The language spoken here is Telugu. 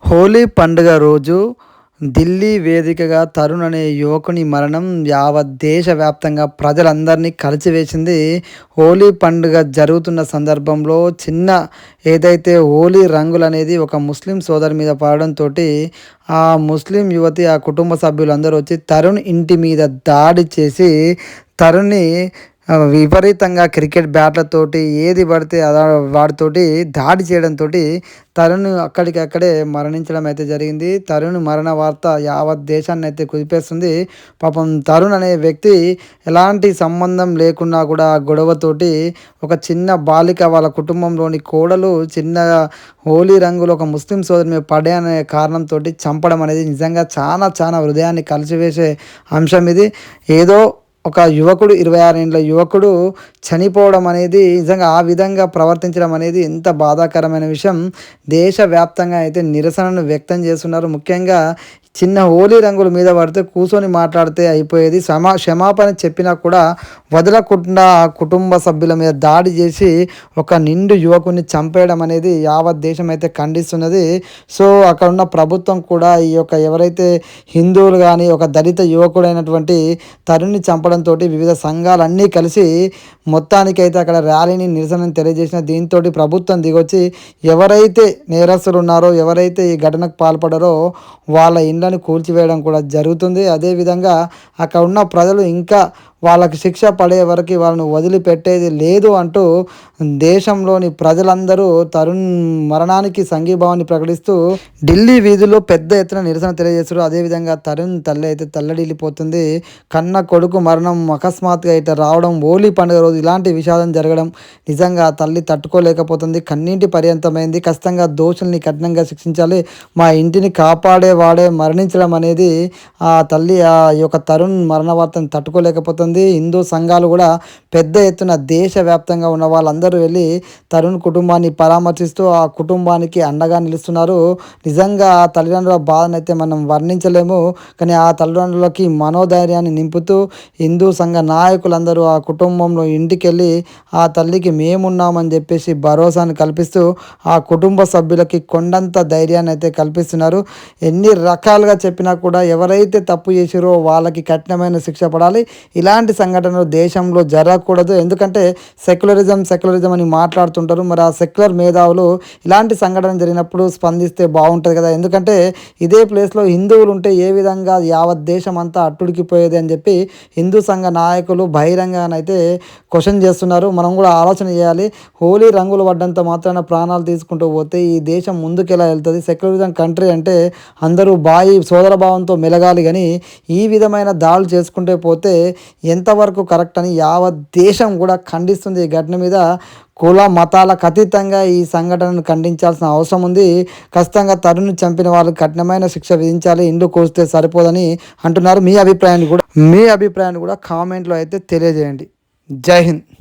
హోలీ పండుగ రోజు ఢిల్లీ వేదికగా తరుణ్ అనే యువకుని మరణం యావత్ దేశవ్యాప్తంగా ప్రజలందరినీ కలిచివేసింది. హోలీ పండుగ జరుగుతున్న సందర్భంలో ఏదైతే హోలీ రంగులనేది ఒక ముస్లిం సోదరి మీద పడడంతో ఆ ముస్లిం యువతి ఆ కుటుంబ సభ్యులందరూ వచ్చి తరుణ్ ఇంటి మీద దాడి చేసి తరుణ్‌ని విపరీతంగా క్రికెట్ బ్యాట్‌లతోటి ఏది పడితే వాటితోటి దాడి చేయడంతోటి తరుణ్ అక్కడికక్కడే మరణించడం అయితే జరిగింది. తరుణ్ మరణ వార్త యావత్ దేశాన్నయితే కుదిపేస్తుంది. పాపం తరుణ్ అనే వ్యక్తి ఎలాంటి సంబంధం లేకున్నా కూడా ఆ గొడవతోటి ఒక చిన్న బాలిక వాళ్ళ కుటుంబంలోని కోడలు చిన్నగా హోలీ రంగులు ఒక ముస్లిం సోదరి మీద పడ్డాయి అనే కారణంతోటి చంపడం అనేది నిజంగా చాలా హృదయాన్ని కలిచివేసే అంశం ఇది. ఏదో ఒక యువకుడు 26 ఏండ్ల యువకుడు చనిపోవడం అనేది నిజంగా ఆ విధంగా ప్రవర్తించడం అనేది ఎంత బాధాకరమైన విషయం. దేశవ్యాప్తంగా అయితే నిరసనను వ్యక్తం చేస్తున్నారు. ముఖ్యంగా చిన్న హోలీ రంగుల మీద పడితే కూర్చొని మాట్లాడితే అయిపోయేది. క్షమాపణ చెప్పినా కూడా వదలకుండా ఆ కుటుంబ సభ్యుల మీద దాడి చేసి ఒక నిండు యువకుని చంపేయడం అనేది యావత్ దేశం అయితే ఖండిస్తున్నది. సో అక్కడ ఉన్న ప్రభుత్వం కూడా ఈ యొక్క ఎవరైతే హిందువులు కానీ ఒక దళిత యువకుడైనటువంటి తరుణ్ని చంపడంతో వివిధ సంఘాలన్నీ కలిసి మొత్తానికైతే అక్కడ ర్యాలీని నిరసనని తెలియజేసిన దీంతో ప్రభుత్వం దిగొచ్చి ఎవరైతే నేరస్తులు ఉన్నారో ఎవరైతే ఈ ఘటనకు పాల్పడారో వాళ్ళ ఇండ్లను కూల్చివేయడం కూడా జరుగుతుంది. అదేవిధంగా అక్కడ ఉన్న ప్రజలు ఇంకా వాళ్ళకి శిక్ష పడే వరకు వాళ్ళని వదిలిపెట్టేది లేదు అంటూ దేశంలోని ప్రజలందరూ తరుణ్ మరణానికి సంఘీభావాన్ని ప్రకటిస్తూ ఢిల్లీ వీధుల్లో పెద్ద ఎత్తున నిరసన తెలియజేస్తారు. అదేవిధంగా తరుణ్ తల్లి అయితే తల్లడిల్లిపోతుంది. కన్న కొడుకు మరణం అకస్మాత్తుగా అయితే రావడం, హోలీ పండుగ రోజు ఇలాంటి విషాదం జరగడం నిజంగా తల్లి తట్టుకోలేకపోతుంది. కన్నీటి పర్యంతమైంది. ఖచ్చితంగా దోషుల్ని కఠినంగా శిక్షించాలి. మా ఇంటిని కాపాడేవాడే మరణించడం అనేది ఆ తల్లి ఆ యొక్క తరుణ్ మరణ వార్తను తట్టుకోలేకపోతుంది. హిందూ సంఘాలు కూడా పెద్ద ఎత్తున దేశవ్యాప్తంగా ఉన్న వాళ్ళందరూ వెళ్ళి తరుణ్ కుటుంబాన్ని పరామర్శిస్తూ ఆ కుటుంబానికి అండగా నిలుస్తున్నారు. నిజంగా ఆ తల్లిదండ్రుల బాధనైతే మనం వర్ణించలేము. కానీ ఆ తల్లిదండ్రులకి మనోధైర్యాన్ని నింపుతూ హిందూ సంఘ నాయకులందరూ ఆ కుటుంబంలో ఇంటికెళ్ళి ఆ తల్లికి మేమున్నామని చెప్పేసి భరోసాను కల్పిస్తూ ఆ కుటుంబ సభ్యులకి కొండంత ధైర్యాన్ని అయితే కల్పిస్తున్నారు. ఎన్ని రకాలుగా చెప్పినా కూడా ఎవరైతే తప్పు చేసిరో వాళ్ళకి కఠినమైన శిక్ష పడాలి. ఇలాంటి సంఘటనలు దేశంలో జరగకూడదు. ఎందుకంటే సెక్యులరిజం అని మాట్లాడుతుంటారు. మరి ఆ సెక్యులర్ మేధావులు ఇలాంటి సంఘటన జరిగినప్పుడు స్పందిస్తే బాగుంటుంది కదా. ఎందుకంటే ఇదే ప్లేస్లో హిందువులు ఉంటే ఏ విధంగా యావత్ దేశం అంతా అట్టుడికిపోయేది అని చెప్పి హిందూ సంఘ నాయకులు బహిరంగానైతే క్వశ్చన్ చేస్తున్నారు. మనం కూడా ఆలోచన చేయాలి. హోలీ రంగులు పడ్డంత మాత్రాన ప్రాణాలు తీసుకుంటూ పోతే ఈ దేశం ముందుకెలా వెళ్తుంది? సెక్యులరిజం కంట్రీ అంటే అందరూ సోదర భావంతో మెలగాలి. కానీ ఈ విధమైన దాడులు చేసుకుంటే పోతే ఎంతవరకు కరెక్ట్ అని యావత్ దేశం కూడా ఖండిస్తుంది. ఈ ఘటన మీద కుల మతాలకు అతీతంగా ఈ సంఘటనను ఖండించాల్సిన అవసరం ఉంది. ఖచ్చితంగా తరుణ్ చంపిన వాళ్ళకి కఠినమైన శిక్ష విధించాలి. ఇండ్లు కూస్తే సరిపోదని అంటున్నారు. మీ అభిప్రాయాన్ని కూడా కామెంట్లో అయితే తెలియజేయండి. జై హింద్.